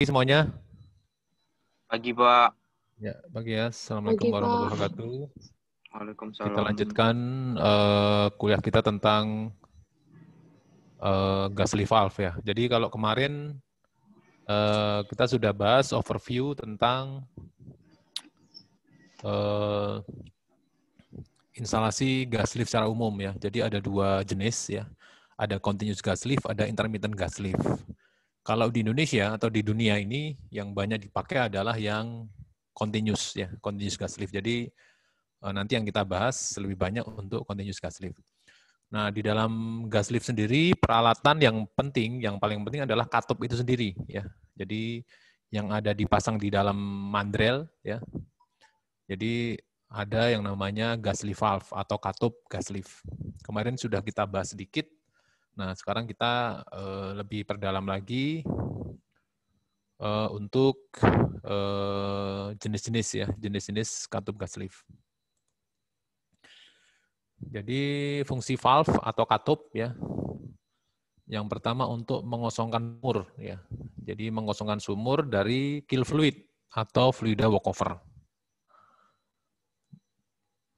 Semuanya. Pagi, Pak. Ya, pagi ya. Assalamualaikum Pagi, warahmatullahi Pak. wabarakatuh. Kita Waalaikumsalam. lanjutkan kuliah kita tentang gas leaf valve ya. Jadi kalau kemarin kita sudah bahas overview tentang instalasi gas lift secara umum ya. Jadi ada dua jenis ya. Ada continuous gas lift, ada intermittent gas lift. Kalau di Indonesia atau di dunia ini yang banyak dipakai adalah yang continuous ya, continuous gas lift. Jadi nanti yang kita bahas lebih banyak untuk continuous gas lift. Nah, di dalam gas lift sendiri peralatan yang penting, yang paling penting adalah katup itu sendiri ya. Jadi yang ada dipasang di dalam mandrel ya. Jadi ada yang namanya gas lift valve atau katup gas lift. Kemarin sudah kita bahas sedikit. Nah, sekarang kita lebih perdalam lagi untuk jenis-jenis ya, jenis-jenis katup gas lift. Jadi fungsi valve atau katup ya. Yang pertama untuk mengosongkan sumur ya. Jadi mengosongkan sumur dari kill fluid atau fluida walkover.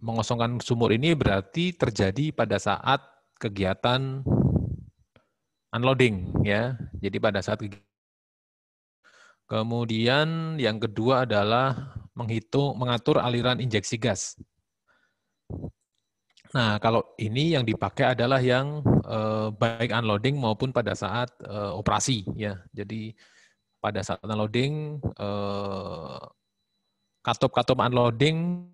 Mengosongkan sumur ini berarti terjadi pada saat kegiatan unloading ya. Jadi pada saat kemudian yang kedua adalah mengatur aliran injeksi gas. Nah, kalau ini yang dipakai adalah yang baik unloading maupun pada saat operasi ya. Jadi pada saat unloading katup-katup unloading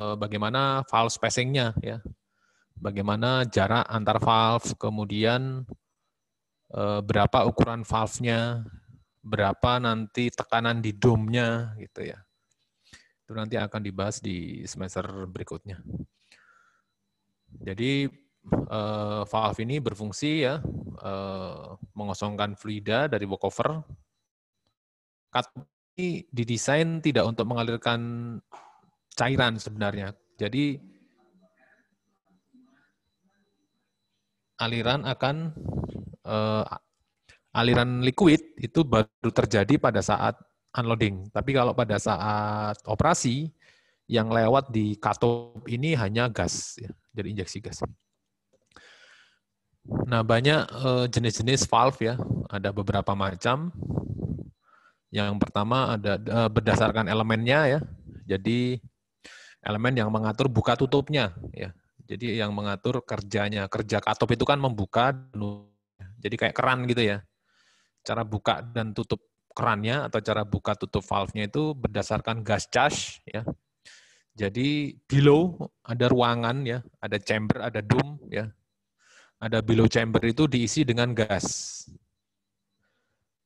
bagaimana valve spacing-nya ya. Bagaimana jarak antar valve, kemudian berapa ukuran valve-nya, berapa nanti tekanan di dome-nya gitu ya. Itu nanti akan dibahas di semester berikutnya. Jadi valve ini berfungsi ya mengosongkan fluida dari walkover. Katup ini didesain tidak untuk mengalirkan cairan sebenarnya. Jadi aliran liquid itu baru terjadi pada saat unloading. Tapi kalau pada saat operasi yang lewat di katup ini hanya gas, ya, jadi injeksi gas. Nah, banyak jenis-jenis valve ya, ada beberapa macam. Yang pertama ada berdasarkan elemennya ya. Jadi elemen yang mengatur buka tutupnya ya. Jadi yang mengatur kerjanya. Kerja katup itu kan membuka, jadi kayak keran gitu ya. Cara buka dan tutup kerannya atau cara buka tutup valve-nya itu berdasarkan gas charge ya. Jadi below ada ruangan ya, ada chamber, ada dome ya. Ada below chamber itu diisi dengan gas.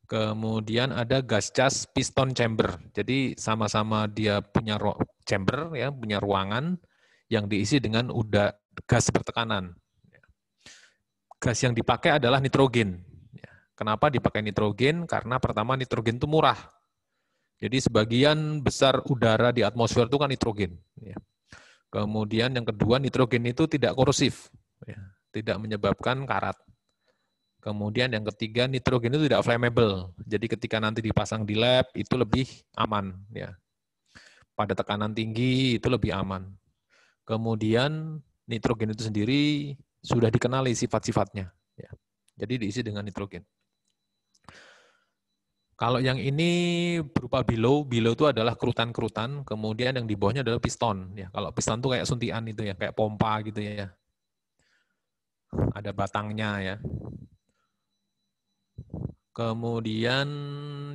Kemudian ada gas charge piston chamber. Jadi sama-sama dia punya chamber ya, punya ruangan yang diisi dengan gas bertekanan. Gas yang dipakai adalah nitrogen. Kenapa dipakai nitrogen? Karena pertama nitrogen itu murah. Jadi sebagian besar udara di atmosfer itu kan nitrogen. Kemudian yang kedua nitrogen itu tidak korosif, tidak menyebabkan karat. Kemudian yang ketiga nitrogen itu tidak flammable. Jadi ketika nanti dipasang di lab itu lebih aman. Ya. Pada tekanan tinggi itu lebih aman. Kemudian nitrogen itu sendiri sudah dikenali sifat-sifatnya. Ya. Jadi diisi dengan nitrogen. Kalau yang ini berupa below itu adalah kerutan-kerutan, kemudian yang di bawahnya adalah piston. Ya, kalau piston itu kayak suntian itu ya, kayak pompa gitu ya. Ada batangnya ya. Kemudian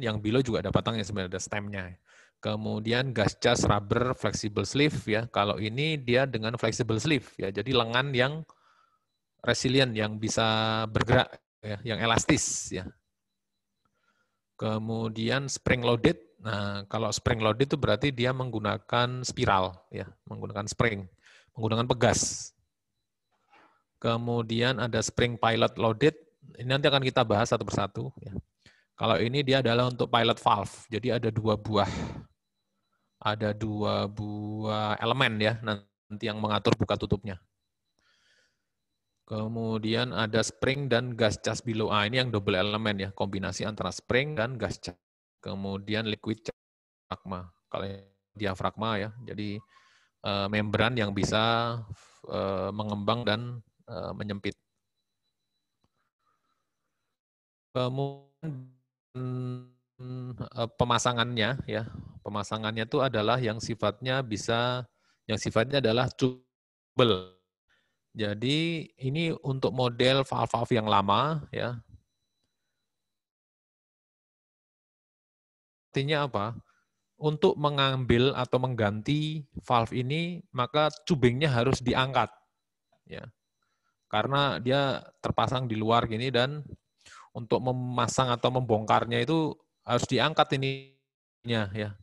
yang below juga ada batangnya sebenarnya, ada stemnya. Kemudian gas charge rubber flexible sleeve ya. Kalau ini dia dengan flexible sleeve ya. Jadi lengan yang resilient, yang bisa bergerak ya, yang elastis ya. Kemudian spring loaded. Nah, kalau spring loaded itu berarti dia menggunakan spiral ya, menggunakan spring, menggunakan pegas. Kemudian ada spring pilot loaded. Ini nanti akan kita bahas satu persatu ya. Kalau ini dia adalah untuk pilot valve. Jadi ada dua buah elemen ya. Nanti yang mengatur buka tutupnya. Kemudian ada spring dan gas charge below. Ini yang double elemen ya, kombinasi antara spring dan gas charge. Kemudian liquid charge diafragma. Kalau diafragma ya, jadi membran yang bisa mengembang dan menyempit. Kemudian pemasangannya ya, pemasangannya itu adalah yang sifatnya adalah tubel. Jadi ini untuk model valve-valve yang lama ya. Artinya apa? Untuk mengambil atau mengganti valve ini maka tubingnya harus diangkat ya. Karena dia terpasang di luar gini dan untuk memasang atau membongkarnya itu harus diangkat ininya ya.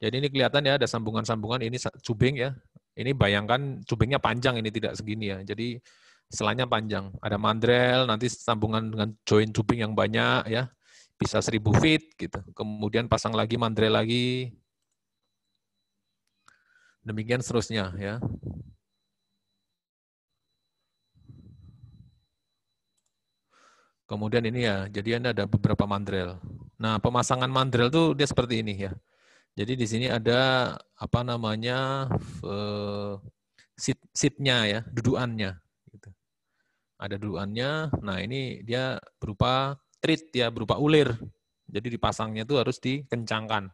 Jadi ini kelihatan ya ada sambungan-sambungan ini tubing ya. Ini bayangkan tubingnya panjang ini tidak segini ya. Jadi selanya panjang. Ada mandrel, nanti sambungan dengan join tubing yang banyak ya. Bisa 1000 feet gitu. Kemudian pasang lagi mandrel lagi. Demikian seterusnya ya. Kemudian ini ya, jadi ada beberapa mandrel. Nah, pemasangan mandrel tuh dia seperti ini ya. Jadi di sini ada apa namanya seatnya ya, dudukannya. Gitu. Ada dudukannya. Nah ini dia berupa treat ya, berupa ulir. Jadi dipasangnya itu harus dikencangkan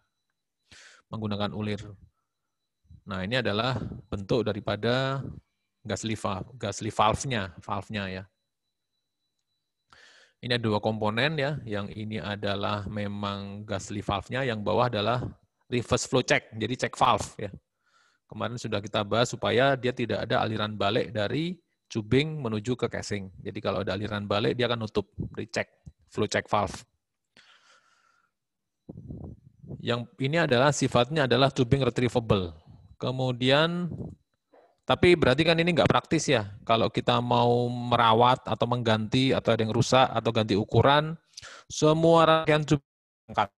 menggunakan ulir. Nah ini adalah bentuk daripada gas leaf valve-nya ya. Ini ada dua komponen ya, yang ini adalah memang gas leaf valve-nya, yang bawah adalah reverse flow check, jadi cek valve ya. Kemarin sudah kita bahas supaya dia tidak ada aliran balik dari tubing menuju ke casing. Jadi kalau ada aliran balik dia akan nutup, dicek, flow check valve. Yang ini adalah sifatnya adalah tubing retrievable. Kemudian tapi berarti kan ini nggak praktis ya. Kalau kita mau merawat atau mengganti atau ada yang rusak atau ganti ukuran, semua rangkaian tubing angkat.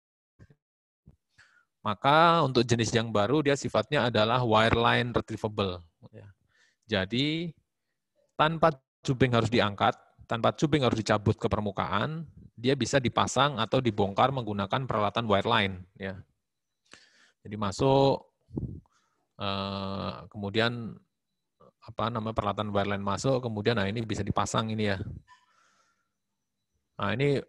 Maka untuk jenis yang baru dia sifatnya adalah wireline retrievable. Jadi tanpa tubing harus diangkat, tanpa tubing harus dicabut ke permukaan, dia bisa dipasang atau dibongkar menggunakan peralatan wireline. Ya. Jadi masuk, kemudian apa namanya peralatan wireline masuk, kemudian nah ini bisa dipasang ini ya. Nah ini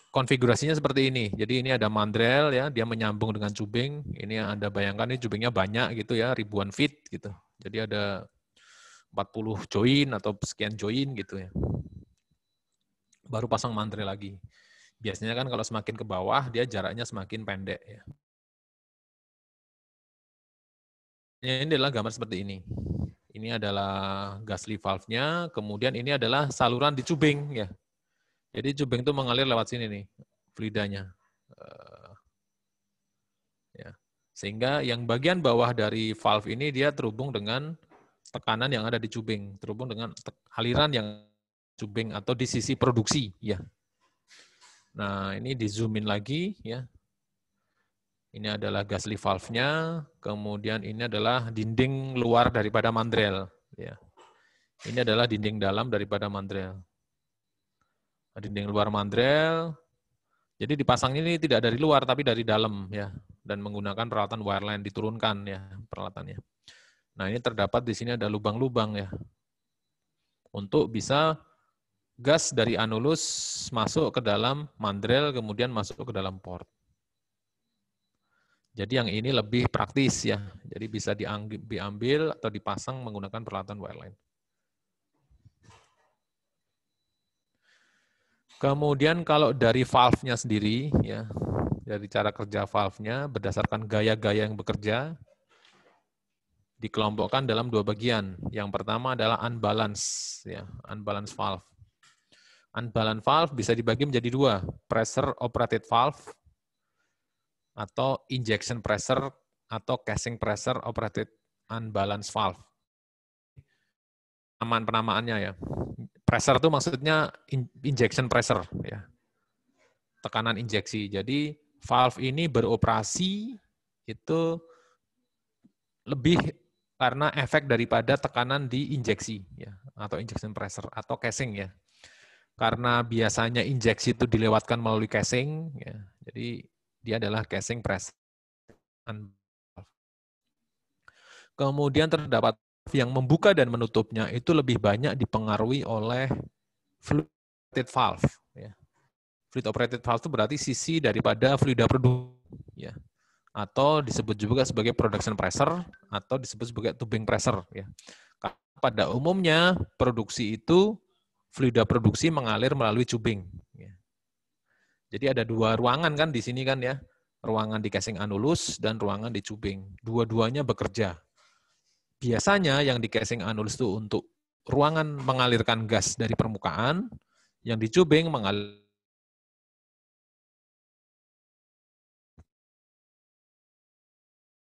konfigurasinya seperti ini. Jadi ini ada mandrel ya, dia menyambung dengan tubing. Ini Anda bayangkan ini tubingnya banyak gitu ya, ribuan feet gitu. Jadi ada 40 join atau sekian join gitu ya. Baru pasang mandrel lagi. Biasanya kan kalau semakin ke bawah dia jaraknya semakin pendek ya. Ini adalah gambar seperti ini. Ini adalah gas leaf valve-nya, kemudian ini adalah saluran di tubing ya. Jadi tubing itu mengalir lewat sini nih, fluidanya. Ya. Sehingga yang bagian bawah dari valve ini dia terhubung dengan tekanan yang ada di tubing, terhubung dengan aliran yang tubing atau di sisi produksi ya. Nah, ini di zoom in lagi ya. Ini adalah gas leaf valve-nya, kemudian ini adalah dinding luar daripada mandrel. Ya. Ini adalah dinding dalam daripada mandrel. Dinding luar mandrel, jadi dipasang ini tidak dari luar, tapi dari dalam ya, dan menggunakan peralatan wireline diturunkan ya peralatannya. Nah ini terdapat di sini ada lubang-lubang ya, untuk bisa gas dari anulus masuk ke dalam mandrel, kemudian masuk ke dalam port. Jadi yang ini lebih praktis ya. Jadi bisa diambil atau dipasang menggunakan peralatan wireline. Kemudian kalau dari valve-nya sendiri ya, dari cara kerja valve-nya berdasarkan gaya-gaya yang bekerja dikelompokkan dalam dua bagian. Yang pertama adalah unbalance ya, unbalance valve. Unbalance valve bisa dibagi menjadi dua, pressure operated valve atau injection pressure atau casing pressure operated unbalance valve. Penamaannya ya. Pressure itu maksudnya injection pressure ya. Tekanan injeksi. Jadi valve ini beroperasi itu lebih karena efek daripada tekanan di injeksi ya, atau injection pressure atau casing ya. Karena biasanya injeksi itu dilewatkan melalui casing ya. Jadi dia adalah casing pressure. Kemudian terdapat yang membuka dan menutupnya itu lebih banyak dipengaruhi oleh fluid operated valve ya. Fluid operated valve itu berarti sisi daripada fluida produksi ya. Atau disebut juga sebagai production pressure atau disebut sebagai tubing pressure ya. Pada umumnya produksi itu fluida produksi mengalir melalui tubing ya. Jadi ada dua ruangan kan di sini kan ya. Ruangan di casing anulus dan ruangan di tubing. Dua-duanya bekerja. Biasanya yang di casing anulus itu untuk ruangan mengalirkan gas dari permukaan, yang di tubing mengalir.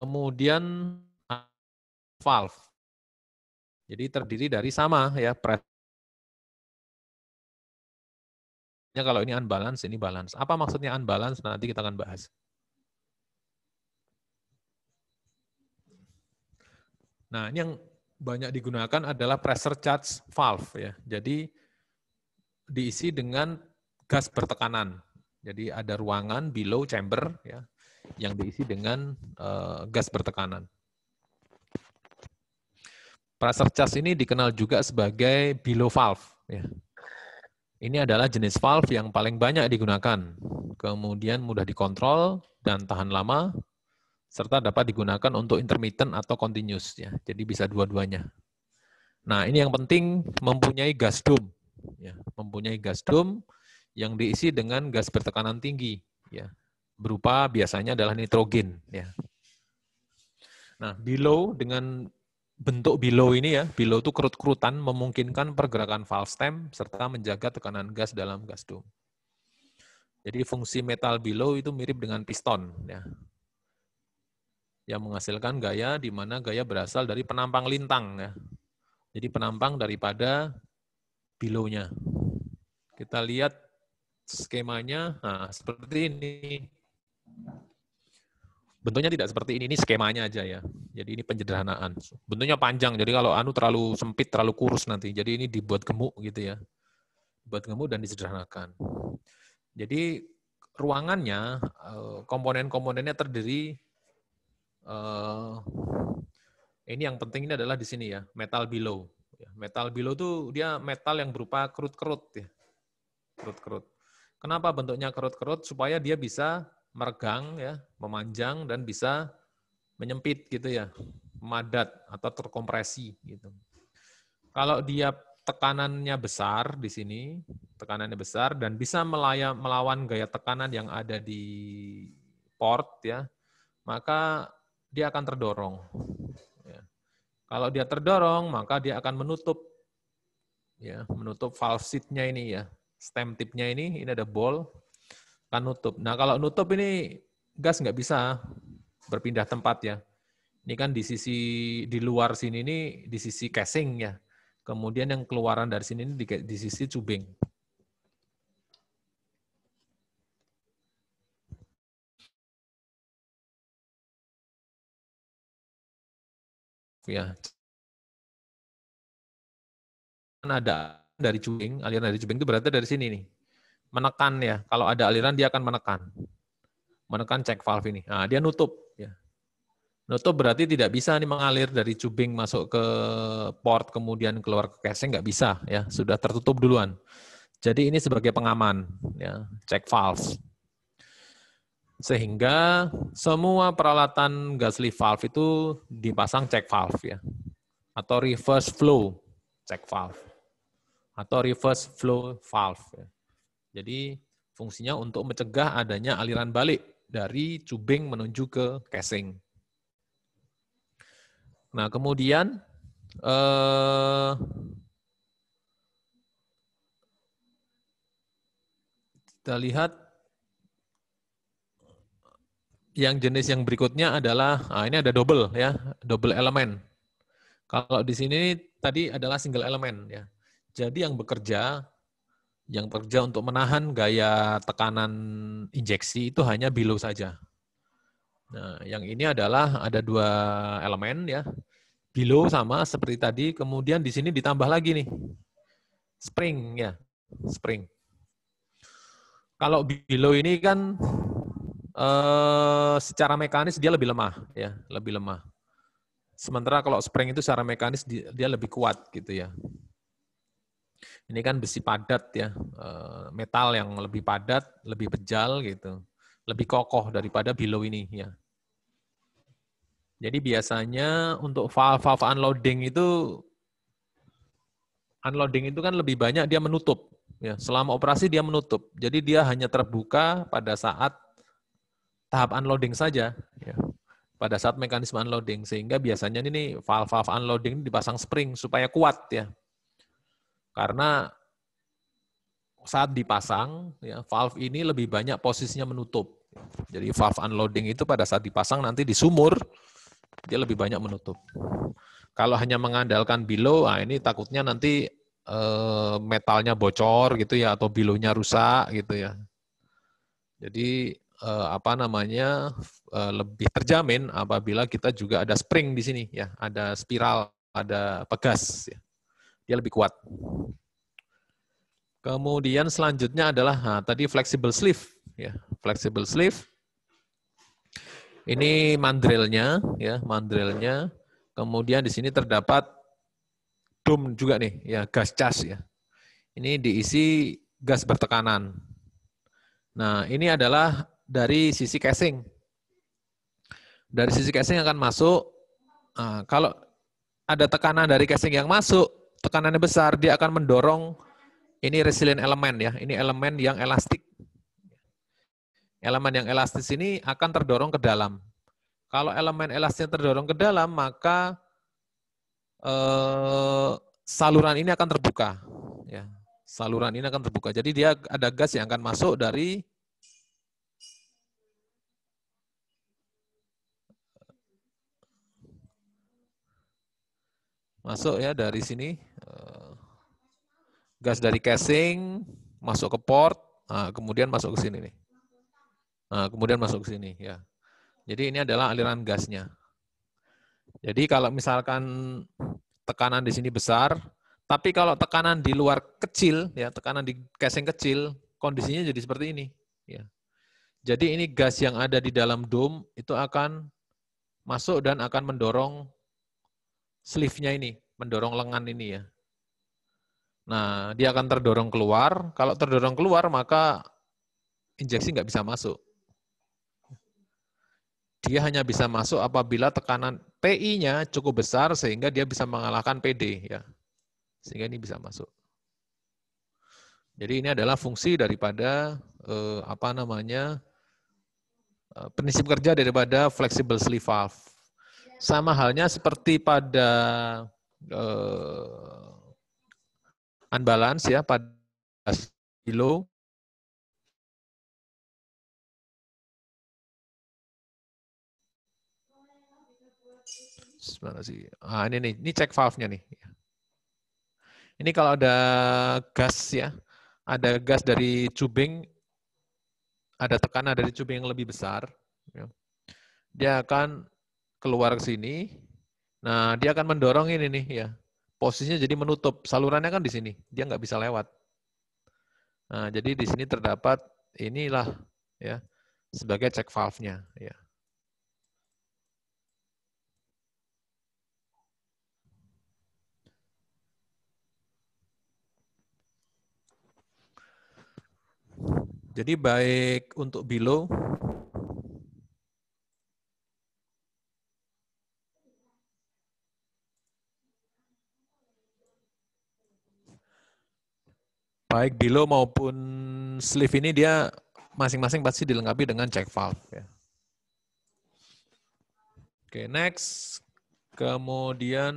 Kemudian valve. Jadi terdiri dari sama ya, kalau ini unbalance, ini balance. Apa maksudnya unbalance? Nanti kita akan bahas. Nah, ini yang banyak digunakan adalah pressure charge valve ya. Jadi diisi dengan gas bertekanan. Jadi ada ruangan below chamber ya yang diisi dengan gas bertekanan. Pressure charge ini dikenal juga sebagai below valve ya. Ini adalah jenis valve yang paling banyak digunakan. Kemudian mudah dikontrol dan tahan lama serta dapat digunakan untuk intermittent atau continuous ya. Jadi bisa dua-duanya. Nah, ini yang penting mempunyai gas dome ya, mempunyai gas dome yang diisi dengan gas bertekanan tinggi ya. Berupa biasanya adalah nitrogen ya. Nah, below dengan bentuk below ini ya, below itu kerut-kerutan memungkinkan pergerakan valve stem serta menjaga tekanan gas dalam gas dome. Jadi fungsi metal below itu mirip dengan piston ya. Yang menghasilkan gaya di mana gaya berasal dari penampang lintang ya. Jadi penampang daripada below-nya. Kita lihat skemanya, nah seperti ini. Bentuknya tidak seperti ini skemanya aja ya. Jadi ini penyederhanaan. Bentuknya panjang, jadi kalau terlalu sempit, terlalu kurus nanti. Jadi ini dibuat gemuk gitu ya. Dibuat gemuk dan disederhanakan. Jadi ruangannya, komponen-komponennya terdiri, ini yang penting ini adalah di sini ya, metal below. Metal below itu dia metal yang berupa kerut-kerut ya. Kerut-kerut. Kenapa bentuknya kerut-kerut? Supaya dia bisa meregang ya, memanjang dan bisa menyempit gitu ya, memadat atau terkompresi gitu. Kalau dia tekanannya besar di sini, tekanannya besar dan bisa melawan gaya tekanan yang ada di port ya, maka dia akan terdorong. Ya. Kalau dia terdorong, maka dia akan menutup ya, menutup valve seat-nya ini ya, stem tip-nya ini ada ball, akan nutup. Nah, kalau nutup ini gas nggak bisa berpindah tempat ya. Ini kan di luar sini ini di sisi casing ya. Kemudian yang keluaran dari sini ini di sisi tubing. Ya. Ada dari tubing, aliran dari tubing itu berarti dari sini nih. Menekan ya. Kalau ada aliran dia akan menekan. Menekan check valve ini. Nah, dia nutup ya. Nutup berarti tidak bisa nih mengalir dari tubing masuk ke port kemudian keluar ke casing, nggak bisa ya, sudah tertutup duluan. Jadi ini sebagai pengaman ya, check valve. Sehingga semua peralatan gas lift valve itu dipasang check valve ya. Atau reverse flow check valve. Atau reverse flow valve ya. Jadi fungsinya untuk mencegah adanya aliran balik dari tubing menuju ke casing. Nah, kemudian kita lihat yang jenis yang berikutnya adalah, ini ada double ya, double elemen. Kalau di sini tadi adalah single elemen ya. Jadi yang bekerja untuk menahan gaya tekanan injeksi itu hanya below saja. Nah, yang ini adalah ada dua elemen ya. below sama seperti tadi, kemudian di sini ditambah lagi nih. Spring ya, spring. Kalau below ini kan secara mekanis dia lebih lemah ya, lebih lemah. Sementara kalau spring itu secara mekanis dia lebih kuat gitu ya. Ini kan besi padat ya, metal yang lebih padat, lebih pejal gitu, lebih kokoh daripada below ini ya. Jadi biasanya untuk valve unloading itu kan lebih banyak dia menutup ya. Selama operasi dia menutup. Jadi dia hanya terbuka pada saat tahap unloading saja ya. Pada saat mekanisme unloading, sehingga biasanya ini valve unloading dipasang spring supaya kuat ya. Karena saat dipasang, ya, valve ini lebih banyak posisinya menutup. Jadi valve unloading itu pada saat dipasang nanti di sumur, dia lebih banyak menutup. Kalau hanya mengandalkan below, ini takutnya nanti metalnya bocor gitu ya, atau below-nya rusak gitu ya. Jadi lebih terjamin apabila kita juga ada spring di sini ya, ada spiral, ada pegas, ya. Dia lebih kuat. Kemudian selanjutnya adalah tadi flexible sleeve ya, flexible sleeve. Ini mandrelnya ya, mandrelnya. Kemudian di sini terdapat dome juga nih ya, gas charge ya. Ini diisi gas bertekanan. Nah, ini adalah dari sisi casing. Dari sisi casing akan masuk, kalau ada tekanan dari casing yang masuk, tekanannya besar, dia akan mendorong ini resilient element ya, ini elemen yang elastik. Elemen yang elastis ini akan terdorong ke dalam. Kalau elemen elastisnya terdorong ke dalam, maka saluran ini akan terbuka. Ya, saluran ini akan terbuka. Jadi dia ada gas yang akan masuk dari dari sini, gas dari casing masuk ke port, kemudian masuk ke sini nih. Kemudian masuk ke sini ya. Jadi ini adalah aliran gasnya. Jadi kalau misalkan tekanan di sini besar, tapi kalau tekanan di luar kecil, ya tekanan di casing kecil, kondisinya jadi seperti ini. Ya. Jadi ini gas yang ada di dalam dome itu akan masuk dan akan mendorong sleeve-nya ini, mendorong lengan ini ya. Nah, dia akan terdorong keluar. Kalau terdorong keluar, maka injeksi nggak bisa masuk. Dia hanya bisa masuk apabila tekanan PI-nya cukup besar sehingga dia bisa mengalahkan PD ya. Sehingga ini bisa masuk. Jadi ini adalah fungsi daripada prinsip kerja daripada flexible sleeve valve. Sama halnya seperti pada unbalance ya, pada below. Mana sih? Ini cek valve-nya nih. Ini kalau ada gas ya, ada gas dari tubing, ada tekanan dari tubing yang lebih besar, ya. Dia akan keluar ke sini. Nah, dia akan mendorong ini nih ya. Posisinya jadi menutup. Salurannya kan di sini. Dia nggak bisa lewat. Nah, jadi di sini terdapat inilah ya sebagai check valve-nya ya. Jadi baik untuk below maupun sleeve ini dia masing-masing pasti dilengkapi dengan check valve ya. Oke, next. Kemudian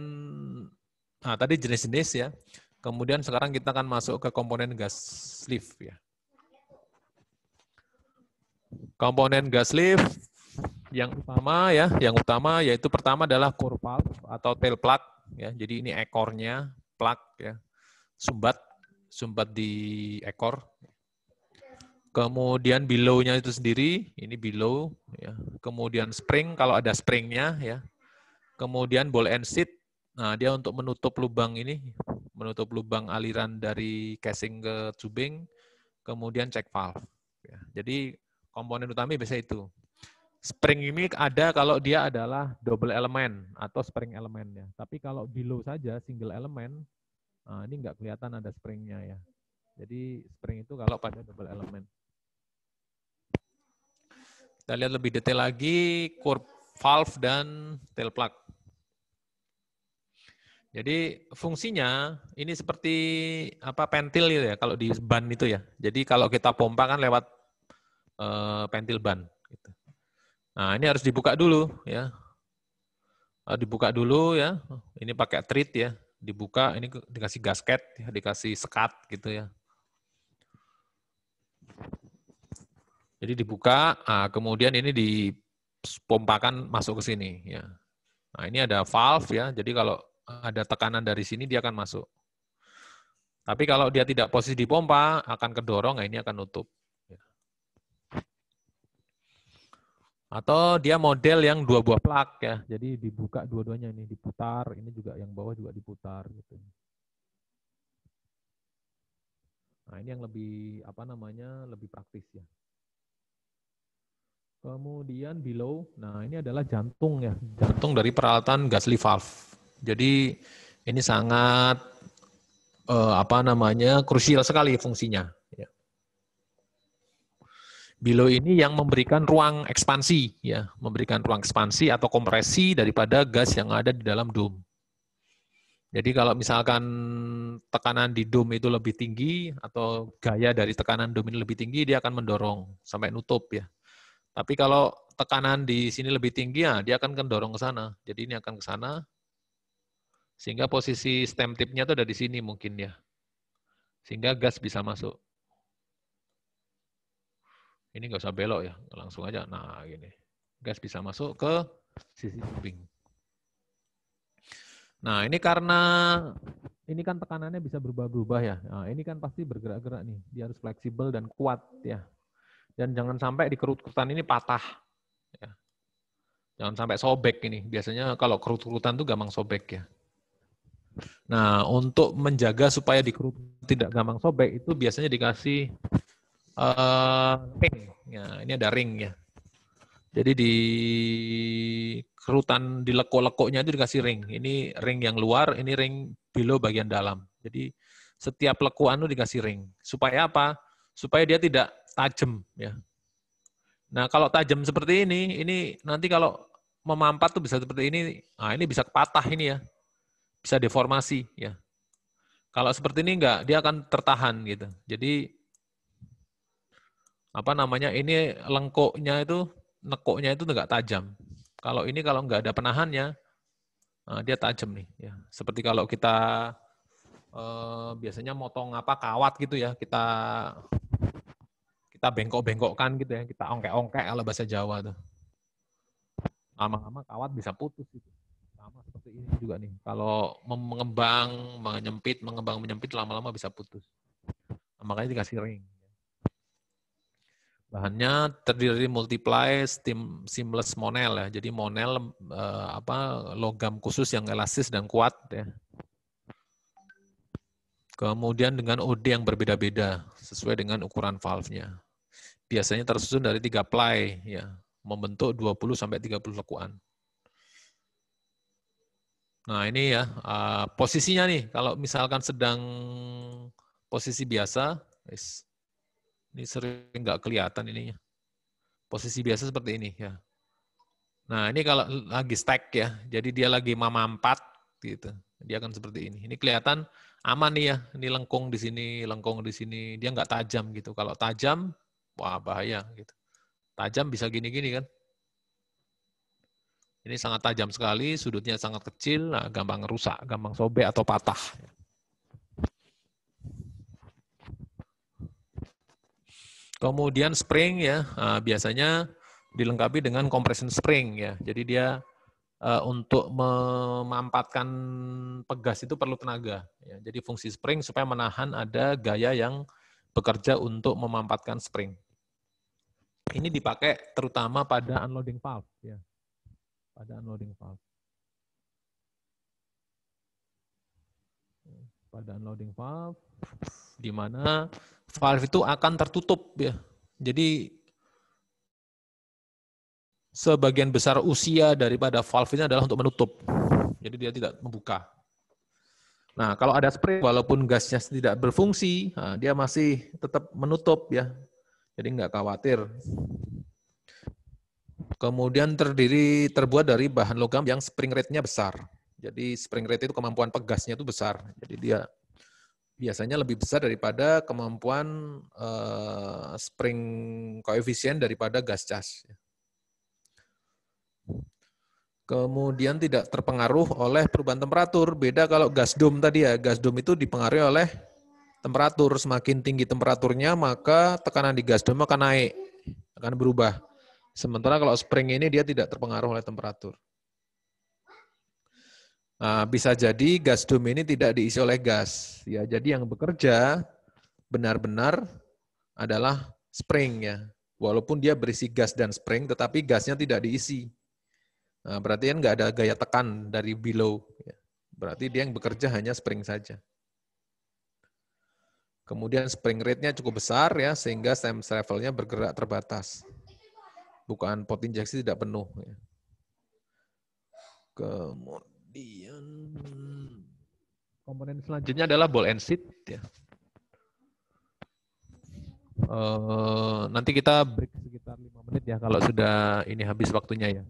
tadi jenis-jenis ya. Kemudian sekarang kita akan masuk ke komponen gas sleeve ya. Komponen gas sleeve yang utama yaitu pertama adalah core valve atau tail plug ya. Jadi ini ekornya, plug ya. Sumbat di ekor. Kemudian below-nya itu sendiri, ini below ya. Kemudian spring kalau ada spring-nya ya. Kemudian ball and seat Nah, dia untuk menutup lubang ini, menutup lubang aliran dari casing ke tubing, kemudian check valve. Ya, jadi komponen utama biasa itu. Spring ini ada kalau dia adalah double element atau spring element ya. Tapi kalau below saja single element, nah ini nggak kelihatan ada springnya ya. Jadi spring itu kalau pada double element. Kita lihat lebih detail lagi curve valve dan tail plug. Jadi fungsinya ini seperti apa pentil gitu ya kalau di ban itu ya. Jadi kalau kita pompa kan lewat pentil ban. Gitu. Nah ini harus dibuka dulu ya. Dibuka dulu ya. Ini pakai treat ya. Dibuka ini dikasih gasket, ya, dikasih sekat gitu ya. Jadi dibuka, kemudian ini dipompakan masuk ke sini ya. Nah ini ada valve ya. Jadi kalau ada tekanan dari sini dia akan masuk. Tapi kalau dia tidak posisi di pompa, akan kedorong, nah ini akan nutup. Atau dia model yang 2 buah plug ya. Jadi dibuka dua-duanya ini, diputar, ini juga yang bawah juga diputar gitu. Nah, ini yang lebih lebih praktis ya. Kemudian below, nah ini adalah jantung ya, jantung dari peralatan Gasly valve. Jadi ini sangat krusial sekali fungsinya. Ya. Below ini yang memberikan ruang ekspansi, ya, memberikan ruang ekspansi atau kompresi daripada gas yang ada di dalam dome. Jadi kalau misalkan tekanan di dome itu lebih tinggi atau gaya dari tekanan dome ini lebih tinggi, dia akan mendorong sampai nutup ya. Tapi kalau tekanan di sini lebih tinggi, ya dia akan mendorong ke sana. Jadi ini akan ke sana, sehingga posisi stem tip-nya itu ada di sini mungkin ya. Sehingga gas bisa masuk. Ini nggak usah belok ya, langsung aja. Nah, gini. Gas bisa masuk ke sisi tubing. Nah, ini karena ini kan tekanannya bisa berubah-ubah ya. Nah, ini kan pasti bergerak-gerak nih. Dia harus fleksibel dan kuat ya. Dan jangan sampai di kerut-kerutan ini patah. Ya. Jangan sampai sobek ini. Biasanya kalau kerut-kerutan tuh gampang sobek ya. Nah, untuk menjaga supaya di kerut tidak gampang sobek itu biasanya dikasih ring. Ya, ini ada ring ya. Jadi di kerutan di lekuk-lekuknya itu dikasih ring. Ini ring yang luar, ini ring below bagian dalam. Jadi setiap lekuan itu dikasih ring. Supaya apa? Supaya dia tidak tajam ya. Nah, kalau tajam seperti ini nanti kalau memampat tuh bisa seperti ini. Nah, ini bisa patah ini ya. Bisa deformasi ya. Kalau seperti ini enggak, dia akan tertahan gitu. Jadi ini lengkuknya itu, nekuknya itu enggak tajam. Kalau ini kalau enggak ada penahannya, dia tajam nih. Ya. Seperti kalau kita biasanya motong kawat gitu ya, kita bengkok-bengkokkan gitu ya, kita ongkek-ongkek kalau bahasa Jawa tuh. Lama-lama kawat bisa putus gitu. Sama seperti ini juga nih. Kalau mengembang, menyempit, lama-lama bisa putus. Nah, makanya dikasih ring. Bahannya terdiri dari multiply seamless monel ya. Jadi monel logam khusus yang elastis dan kuat ya. Kemudian dengan OD yang berbeda-beda sesuai dengan ukuran valve-nya. Biasanya tersusun dari 3 ply ya, membentuk 20 sampai 30 lekuan. Nah, ini ya posisinya nih kalau misalkan sedang posisi biasa, ini sering nggak kelihatan ininya. Posisi biasa seperti ini ya. Nah, ini kalau lagi stack ya, jadi dia lagi mamampat gitu. Dia akan seperti ini. Ini kelihatan aman nih ya, ini lengkung di sini, dia nggak tajam gitu. Kalau tajam, wah bahaya gitu. Tajam bisa gini-gini kan. Ini sangat tajam sekali, sudutnya sangat kecil, nah gampang rusak, gampang sobek atau patah. Kemudian spring ya, biasanya dilengkapi dengan compression spring ya. Jadi dia untuk memampatkan pegas itu perlu tenaga. Ya. Jadi fungsi spring supaya menahan ada gaya yang bekerja untuk memampatkan spring. Ini dipakai terutama pada unloading valve. Ya. Pada unloading valve. pada unloading valve, di mana valve itu akan tertutup ya. Jadi sebagian besar usia daripada valve ini adalah untuk menutup. Jadi dia tidak membuka. Nah, kalau ada spring, walaupun gasnya tidak berfungsi, nah, dia masih tetap menutup ya. Jadi nggak khawatir. Kemudian terbuat dari bahan logam yang spring rate-nya besar. Jadi spring rate itu kemampuan pegasnya itu besar. Jadi dia biasanya lebih besar daripada kemampuan spring koefisien daripada gas cas. Kemudian tidak terpengaruh oleh perubahan temperatur. Beda kalau gas dome tadi ya. Gas dome itu dipengaruhi oleh temperatur. Semakin tinggi temperaturnya, maka tekanan di gas dome akan naik, akan berubah. Sementara kalau spring ini dia tidak terpengaruh oleh temperatur. Nah, bisa jadi gas dome ini tidak diisi oleh gas. Ya, jadi yang bekerja benar-benar adalah spring ya. Walaupun dia berisi gas dan spring, tetapi gasnya tidak diisi. Nah, berarti kan nggak ada gaya tekan dari below. Berarti dia yang bekerja hanya spring saja. Kemudian spring rate-nya cukup besar ya, sehingga stem travel-nya bergerak terbatas. Bukan pot injeksi tidak penuh. Ya. Kemudian komponen selanjutnya adalah ball and seat. Ya. Nanti kita break sekitar 5 menit ya, kalau sudah ini habis waktunya ya.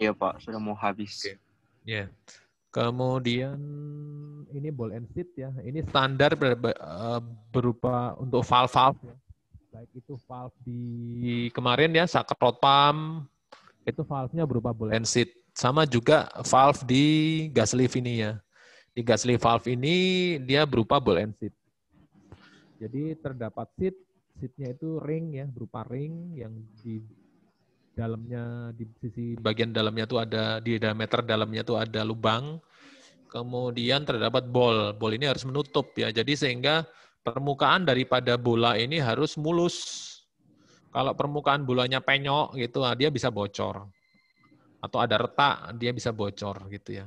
Iya Pak, sudah mau habis. Oke. Ya. Kemudian ini ball and seat ya. Ini standar berupa untuk valve-valve ya. Baik itu valve di kemarin ya, sakrot pump, itu valve-nya berupa ball and seat. Sama juga valve di gas lift ini ya. Di gas lift valve ini dia berupa ball and seat. Jadi terdapat seatnya itu ring ya, berupa ring yang di dalamnya, di sisi bagian dalamnya tuh ada, di diameter dalamnya tuh ada lubang. Kemudian terdapat ball. Ball ini harus menutup ya. Jadi sehingga permukaan daripada bola ini harus mulus. Kalau permukaan bolanya penyok gitu, dia bisa bocor. Atau ada retak, dia bisa bocor gitu ya.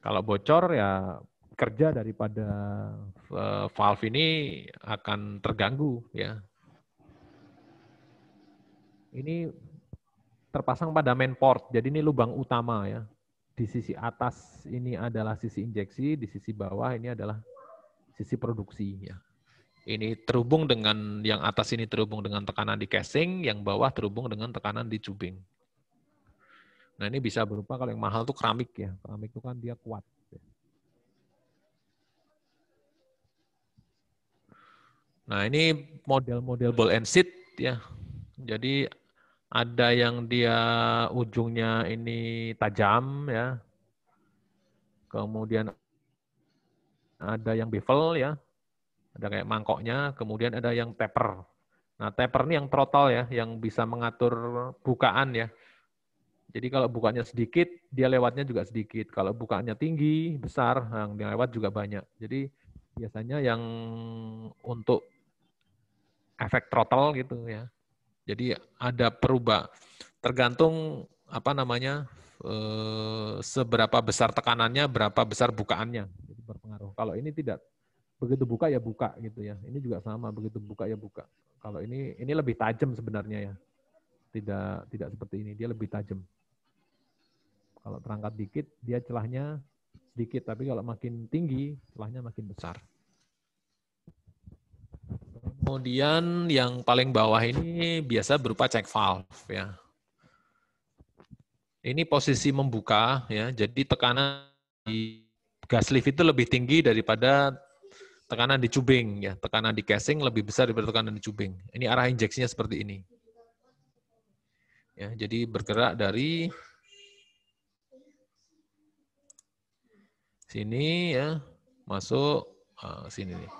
Kalau bocor ya kerja daripada valve ini akan terganggu ya. Ini terpasang pada main port. Jadi ini lubang utama ya. Di sisi atas ini adalah sisi injeksi, di sisi bawah ini adalah sisi produksi ya. Ini terhubung dengan yang atas ini terhubung dengan tekanan di casing, yang bawah terhubung dengan tekanan di tubing. Nah ini bisa berupa, kalau yang mahal tuh keramik ya. Keramik itu kan dia kuat. Nah ini model-model ball and seat ya. Jadi ada yang dia ujungnya ini tajam ya. Kemudian ada yang bevel ya. Ada kayak mangkoknya, kemudian ada yang taper. Nah, taper ini yang throttle ya, yang bisa mengatur bukaan ya. Jadi kalau bukaannya sedikit, dia lewatnya juga sedikit. Kalau bukaannya tinggi, besar, yang lewat juga banyak. Jadi biasanya yang untuk efek throttle gitu ya. Jadi ada perubah, tergantung apa namanya, seberapa besar tekanannya, berapa besar bukaannya. Jadi berpengaruh. Kalau ini tidak, begitu buka ya buka gitu ya. Ini juga sama, begitu buka ya buka. Kalau ini lebih tajam sebenarnya ya. Tidak seperti ini, dia lebih tajam. Kalau terangkat dikit, dia celahnya sedikit, tapi kalau makin tinggi, celahnya makin besar. Kemudian yang paling bawah ini biasa berupa check valve ya. Ini posisi membuka ya, jadi tekanan di gas lift itu lebih tinggi daripada tekanan di tubing ya. Tekanan di casing lebih besar daripada tekanan di tubing. Ini arah injeksinya seperti ini. Ya, jadi bergerak dari sini ya, masuk sini nih.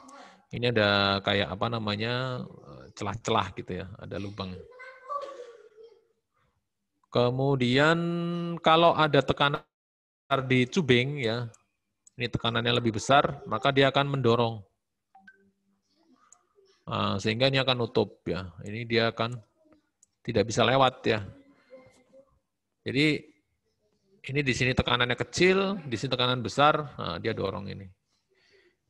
Ini ada kayak apa namanya, celah-celah gitu ya, ada lubang. Kemudian kalau ada tekanan di tubing ya, ini tekanannya lebih besar, maka dia akan mendorong. Sehingga ini akan nutup ya. Ini dia akan tidak bisa lewat ya. Jadi Ini di sini tekanannya kecil, di sini tekanan besar, nah, dia dorong ini.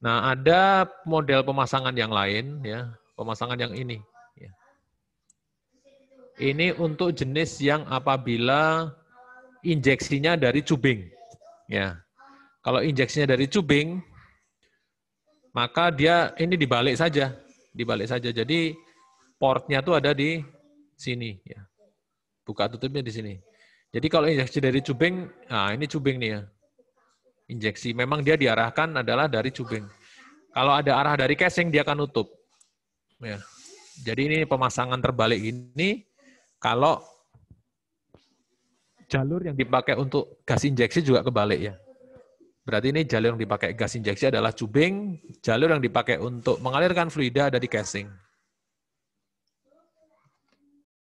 Nah, ada model pemasangan yang lain, ya, pemasangan yang ini. Ya. Ini untuk jenis yang apabila injeksinya dari cubing. Ya. Kalau injeksinya dari cubing, maka dia ini dibalik saja. Jadi portnya tuh ada di sini. Ya. Buka tutupnya di sini. Jadi kalau injeksi dari cubing, nah ini cubing nih ya. Injeksi, memang dia diarahkan adalah dari cubing. Kalau ada arah dari casing, dia akan nutup. Ya. Jadi ini pemasangan terbalik ini, kalau jalur yang dipakai untuk gas injeksi juga kebalik ya. Berarti ini jalur yang dipakai gas injeksi adalah cubing, jalur yang dipakai untuk mengalirkan fluida ada di casing.